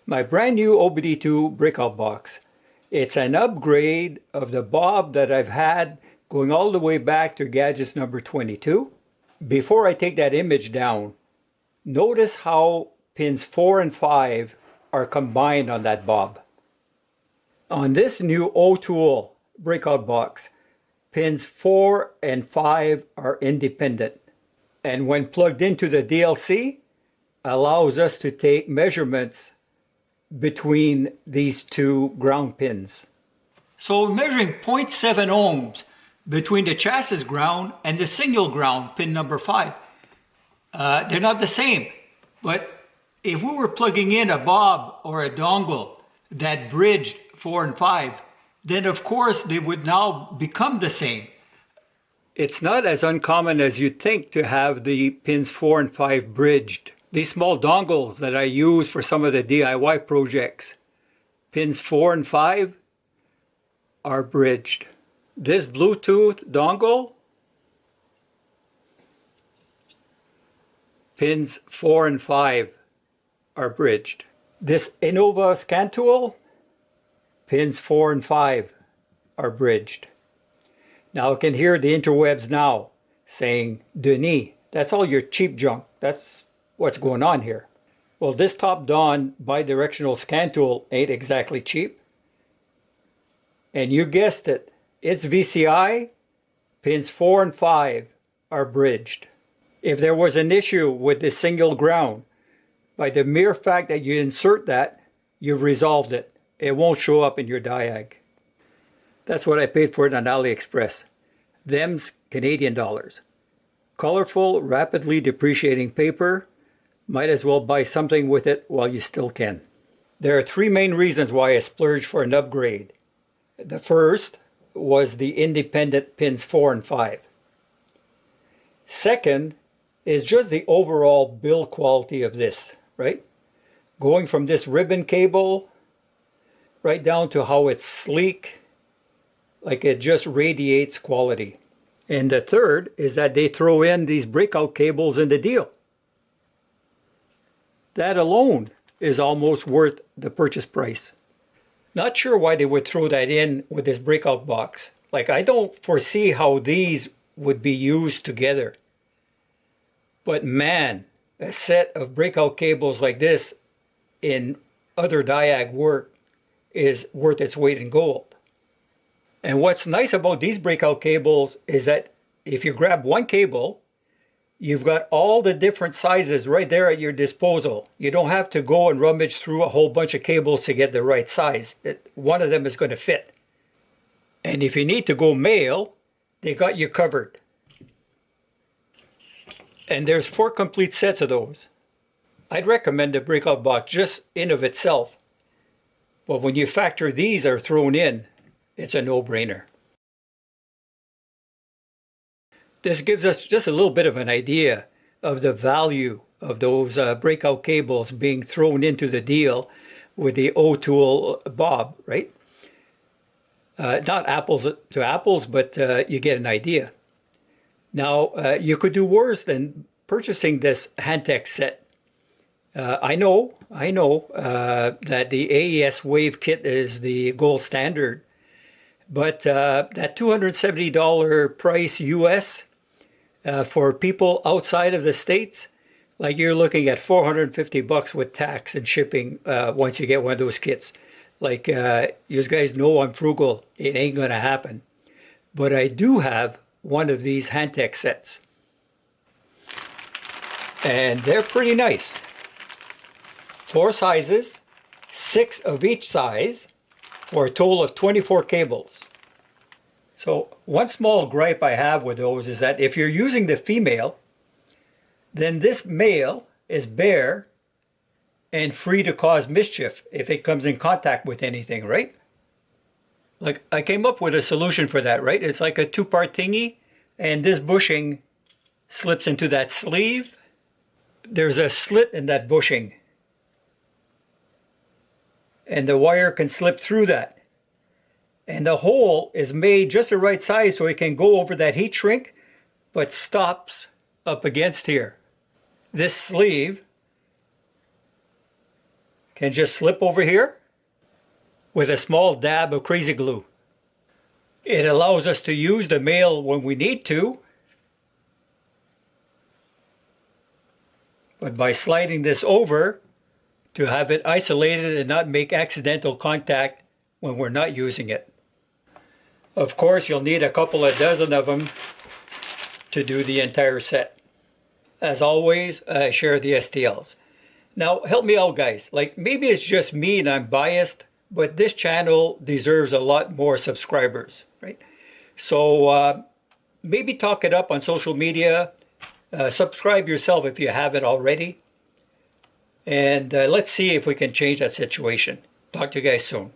My brand new OBD2 breakout box. It's an upgrade of the bob that I've had going all the way back to gadgets number 22. Before I take that image down, notice how pins 4 and 5 are combined on that bob. On this new Autool breakout box, pins 4 and 5 are independent, and when plugged into the DLC, allows us to take measurements between these two ground pins. So measuring 0.7 ohms between the chassis ground and the single ground pin number 5. They're not the same, but if we were plugging in a bob or a dongle that bridged 4 and 5, then of course they would now become the same. It's not as uncommon as you'd think to have the pins 4 and 5 bridged. These small dongles that I use for some of the DIY projects, pins 4 and 5 are bridged. This Bluetooth dongle, pins 4 and 5 are bridged. This Innova scan tool, pins 4 and 5 are bridged. Now I can hear the interwebs now saying, Denis, that's all your cheap junk. That's what's going on here. Well, this top-down bidirectional scan tool ain't exactly cheap. And you guessed it, it's VCI, pins 4 and 5 are bridged. If there was an issue with the single ground, by the mere fact that you insert that, you've resolved it. It won't show up in your diag. That's what I paid for it on AliExpress. Them's Canadian dollars. Colorful, rapidly depreciating paper. Might as well buy something with it while you still can. There are three main reasons why I splurged for an upgrade. The first was the independent pins 4 and 5. Second is just the overall build quality of this, right? Going from this ribbon cable right down to how it's sleek, like it just radiates quality. And the third is that they throw in these breakout cables in the deal. That alone is almost worth the purchase price. Not sure why they would throw that in with this breakout box. Like, I don't foresee how these would be used together. But man, a set of breakout cables like this in other diag work is worth its weight in gold. And what's nice about these breakout cables is that if you grab one cable, you've got all the different sizes right there at your disposal. You don't have to go and rummage through a whole bunch of cables to get the right size. One of them is going to fit. And if you need to go male, they got you covered. And there's 4 complete sets of those. I'd recommend the breakout box just in of itself. But when you factor these are thrown in, it's a no-brainer. This gives us just a little bit of an idea of the value of those breakout cables being thrown into the deal with the Autool bob, right? Not apples to apples, but you get an idea. Now, you could do worse than purchasing this Handtech set. I know that the AES Wave kit is the gold standard, but that $270 price US for people outside of the States, like you're looking at $450 with tax and shipping once you get one of those kits. Like, you guys know I'm frugal. It ain't going to happen. But I do have one of these Handtech sets. And they're pretty nice. 4 sizes, 6 of each size, for a total of 24 cables. So one small gripe I have with those is that if you're using the female, then this male is bare and free to cause mischief if it comes in contact with anything, right? Like, I came up with a solution for that, right? It's like a 2-part thingy, and this bushing slips into that sleeve. There's a slit in that bushing, and the wire can slip through that. And the hole is made just the right size so it can go over that heat shrink, but stops up against here. This sleeve can just slip over here with a small dab of crazy glue. It allows us to use the mail when we need to, but by sliding this over to have it isolated and not make accidental contact when we're not using it. Of course, you'll need a couple of dozen of them to do the entire set. As always, I share the STLs. Now, help me out, guys. Like, maybe it's just me and I'm biased, but this channel deserves a lot more subscribers, right? So maybe talk it up on social media. Subscribe yourself if you haven't already. And let's see if we can change that situation. Talk to you guys soon.